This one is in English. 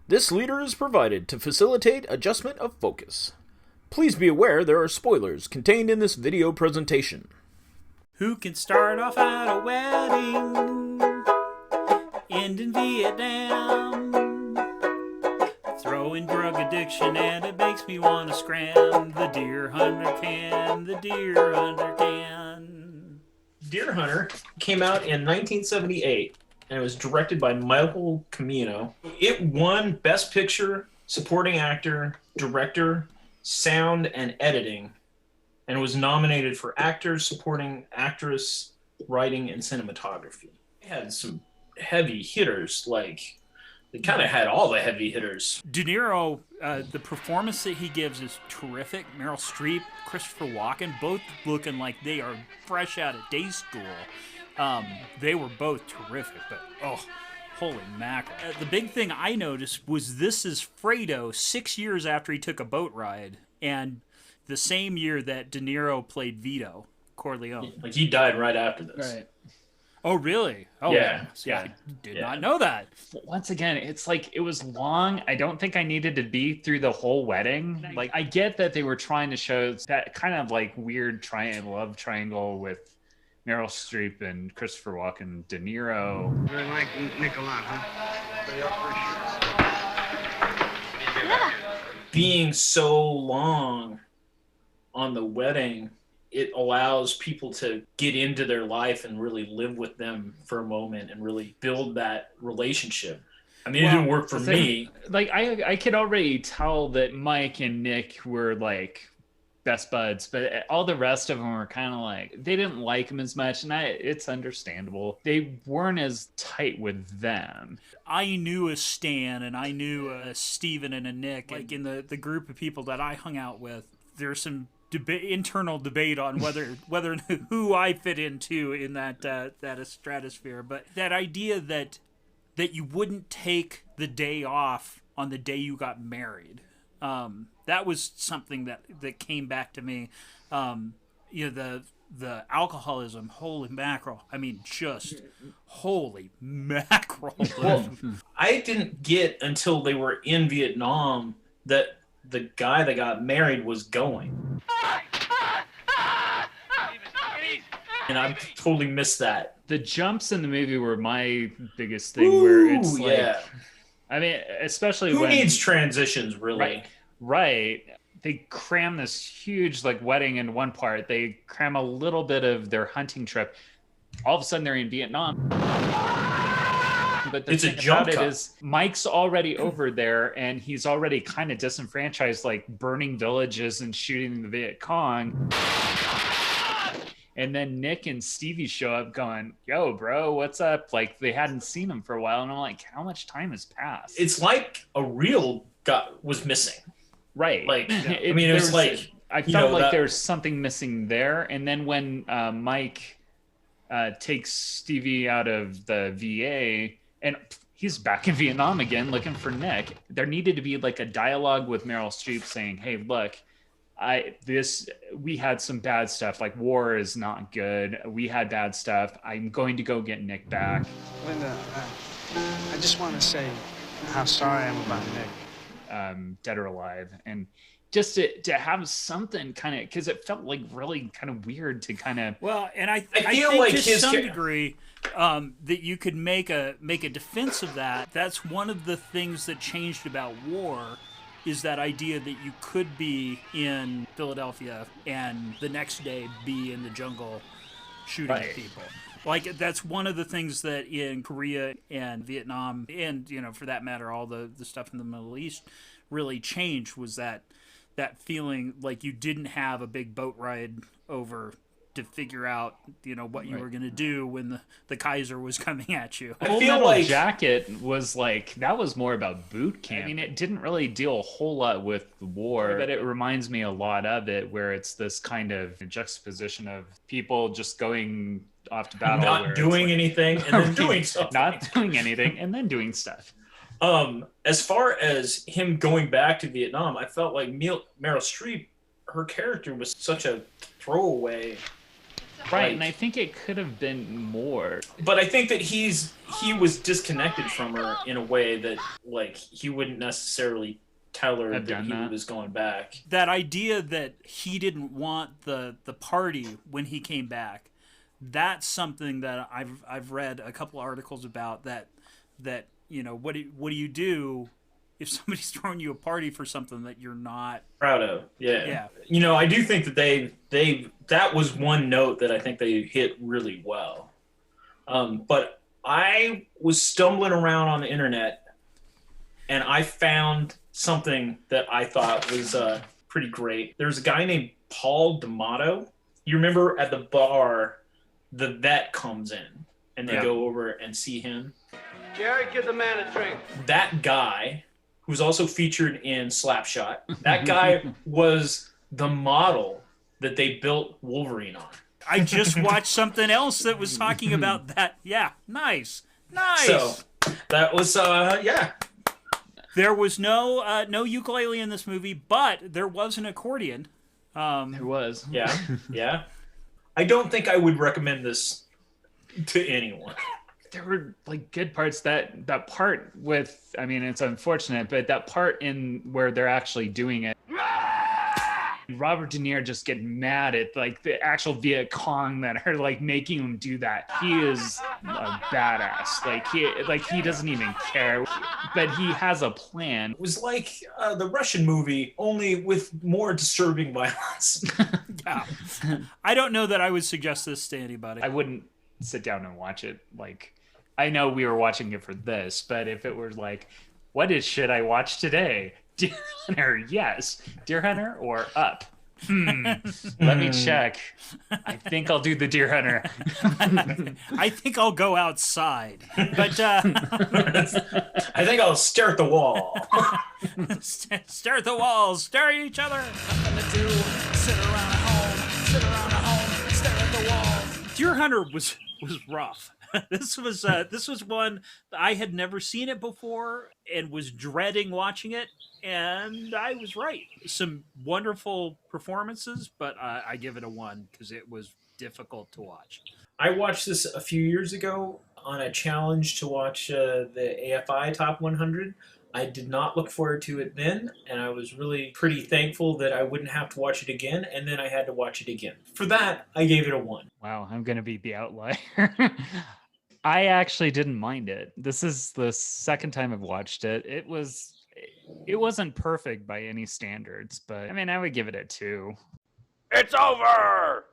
This leader is provided to facilitate adjustment of focus. Please be aware there are spoilers contained in this video presentation. Who can start off at a wedding, end in Vietnam, throw in drug addiction and it makes me want to scram. The Deer Hunter can, the Deer Hunter can. Deer Hunter came out in 1978 and it was directed by Michael Cimino. It won Best Picture, Supporting Actor, Director, Sound, and Editing, and was nominated for Actor, Supporting Actress, Writing, and Cinematography. It had some heavy hitters, like, they kind of had all the heavy hitters. De Niro, the performance that he gives is terrific. Meryl Streep, Christopher Walken, both looking like they are fresh out of day school. They were both terrific, but holy mackerel. The big thing I noticed was this is Fredo 6 years after he took a boat ride, and the same year that De Niro played Vito Corleone. Like, he died right after this. Right. Oh, really? Oh, yeah. See, I did not know that. Once again, it's like it was long. I don't think I needed to be through the whole wedding. Like, I get that they were trying to show that kind of like weird love triangle with Meryl Streep and Christopher Walken, De Niro. Really like Nick a lot, huh? Being so long on the wedding, it allows people to get into their life and really live with them for a moment and really build that relationship. I mean, it didn't work for me. Like, I could already tell that Mike and Nick were like best buds, but all the rest of them were kind of like, they didn't like him as much, and it's understandable. They weren't as tight with them. I knew a Stan and I knew a Steven and a Nick. Like, in the group of people that I hung out with, there's some internal debate on whether who I fit into in that stratosphere. But that idea that you wouldn't take the day off on the day you got married, that was something that came back to me. The alcoholism, holy mackerel. I mean, just holy mackerel. Well, I didn't get until they were in Vietnam that the guy that got married was going. And I totally missed that. The jumps in the movie were my biggest thing, where it's like, yeah. I mean, especially who when needs transitions, really? Right. They cram this huge like wedding in one part. They cram a little bit of their hunting trip. All of a sudden they're in Vietnam. But the thing about it is Mike's already over there and he's already kind of disenfranchised, like burning villages and shooting the Viet Cong. And then Nick and Stevie show up going, yo, bro, what's up? Like, they hadn't seen him for a while. And I'm like, how much time has passed? It's like a reel was missing. Right. Like, I mean, it was like, I felt like there's something missing there. And then when Mike takes Stevie out of the VA and he's back in Vietnam again looking for Nick, there needed to be like a dialogue with Meryl Streep saying, hey, look, we had some bad stuff. Like, war is not good. We had bad stuff. I'm going to go get Nick back. Linda, I just want to say how sorry I am about Nick. Dead or alive. And just to have something kind of, because it felt like really kind of weird to kind of. Well, and I feel think like to some degree that you could make a defense of that. That's one of the things that changed about war, is that idea that you could be in Philadelphia and the next day be in the jungle shooting at people. Like, that's one of the things that in Korea and Vietnam, and, you know, for that matter, all the stuff in the Middle East really changed, was that feeling like you didn't have a big boat ride over to figure out, you know, what you were going to do when the Kaiser was coming at you. Full Metal Jacket was like, that was more about boot camp. I mean, it didn't really deal a whole lot with the war, but it reminds me a lot of it, where it's this kind of juxtaposition of people just going off to battle. Not doing anything and then doing stuff. Not doing anything and then doing stuff. As far as him going back to Vietnam, I felt like Meryl Streep, her character was such a throwaway Right, and I think it could have been more. But I think that he was disconnected from her in a way that, like, he wouldn't necessarily tell her that he was going back. That idea that he didn't want the party when he came back, that's something that I've read a couple articles about, that you know, what do you do if somebody's throwing you a party for something that you're not proud of? Yeah. You know, I do think that that was one note that I think they hit really well. But I was stumbling around on the internet and I found something that I thought was pretty great. There's a guy named Paul D'Amato. You remember at the bar, the vet comes in and they go over and see him. Jerry, give the man a drink. That guy, who's also featured in Slapshot, that guy was the model that they built Wolverine on. I just watched something else that was talking about that. Yeah, nice. So that was There was no ukulele in this movie, but there was an accordion. There was. Yeah. I don't think I would recommend this to anyone. There were like good parts. That part with, I mean, it's unfortunate, but that part in where they're actually doing it, Robert De Niro just getting mad at like the actual Viet Cong that are like making him do that. He is a badass. Like he doesn't even care, but he has a plan. It was like the Russian movie, only with more disturbing violence. Yeah. I don't know that I would suggest this to anybody. I wouldn't sit down and watch it. Like, I know we were watching it for this, but if it were like, should I watch today? Deer Hunter, yes. Deer Hunter or Up? Let me check. I think I'll do the Deer Hunter. I think I'll go outside. But I think I'll stare at the wall. Stare at the walls. Stare at each other. Nothing to do. Sit around at home. Stare at the walls. Deer Hunter was rough. This was one I had never seen it before and was dreading watching it, and I was right. Some wonderful performances, but I give it a 1 because it was difficult to watch. I watched this a few years ago on a challenge to watch the AFI Top 100. I did not look forward to it then, and I was really pretty thankful that I wouldn't have to watch it again, and then I had to watch it again. For that, I gave it a 1. Wow, I'm going to be the outlier. I actually didn't mind it. This is the second time I've watched it. It wasn't perfect by any standards, but I mean, I would give it a 2. It's over!